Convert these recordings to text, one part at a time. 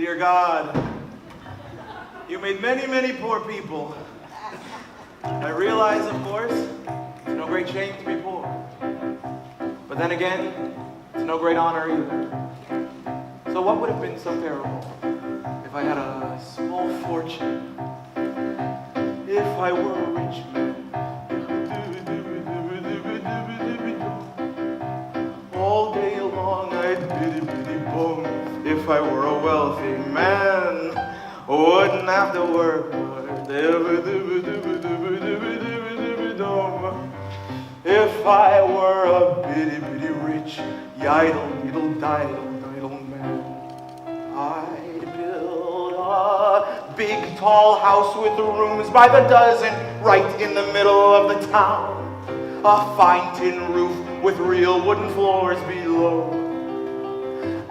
Dear God, you made many, many poor people. I realize, of course, it's no great shame to be poor. But then again, it's no great honor either. So what would have been so terrible if I had a small fortune? If I were a rich man? All day long I'd biddy-biddy-bum. If I were a wealthy man, wouldn't have to work hard. If I were a bitty-bitty rich, yidle-diddle-diddle man, I'd build a big tall house with rooms by the dozen right in the middle of the town. A fine tin roof with real wooden floors below.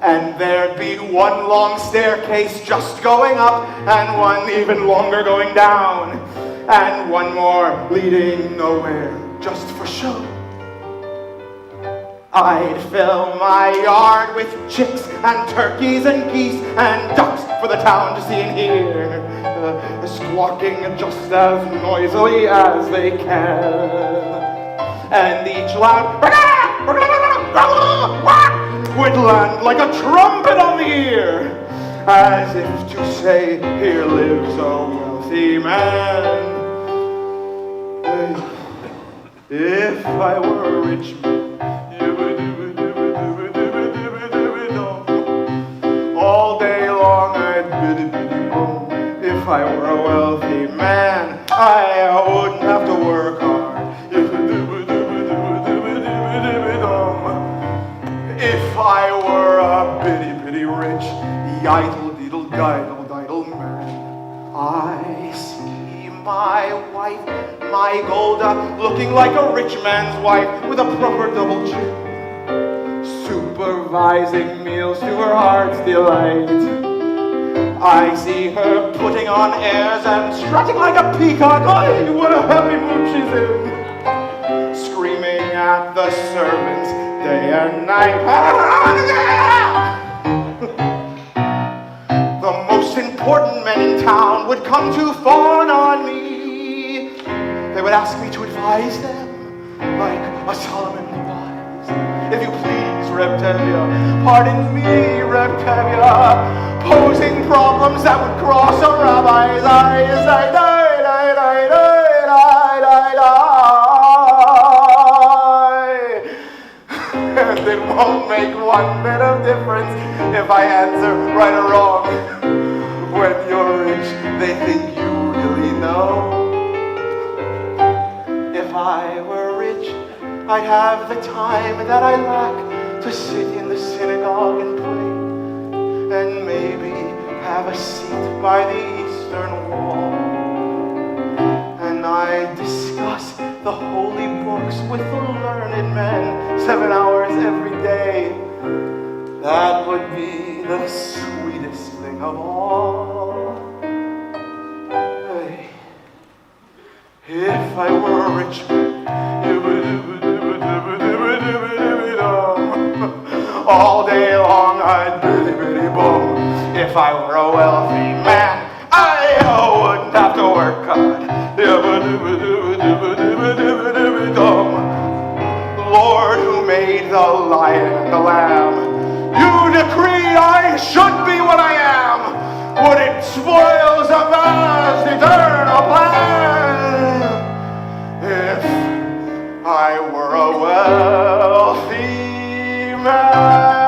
And there'd be one long staircase just going up, and one even longer going down, and one more leading nowhere, just for show. I'd fill my yard with chicks and turkeys and geese and ducks for the town to see and hear, squawking just as noisily as they can. And each loud would land like a trumpet on the ear, as if to say, here lives a wealthy man. If I were a rich man, all day long I'd biddy-biddy-bum. If I were a wealthy man, I wouldn't have to work hard. If I were a bitty-bitty rich, yidle-diddle-diddle-diddle man, I see my wife, my Golda, looking like a rich man's wife with a proper double chin, supervising meals to her heart's delight. I see her putting on airs and strutting like a peacock. Oh, what a happy mood she's in, screaming at the servants day and night. The most important men in town would come to fawn on me. They would ask me to advise them, like a Solomon the Wise. If you please, Reptavia, pardon me, Reptavia, posing problems that would cross a rabbi's eyes. I died. And it won't make one bit of difference if I answer right or wrong. When you're rich, they think you really know. If I were rich, I'd have the time that I lack to sit in the synagogue and pray, and maybe have a seat by the eastern wall. And I'd discuss the holy books with the learned men 7 hours every day. That would be the sweetest thing of all. Hey, if I were a rich man, all day long I'd biddy-biddy-bum. If I were a wealthy man, I wouldn't have to work hard. Lord, who made the lion and the lamb, you decree I should be what I am. Would it spoil a vast eternal plan? If I were a wealthy man.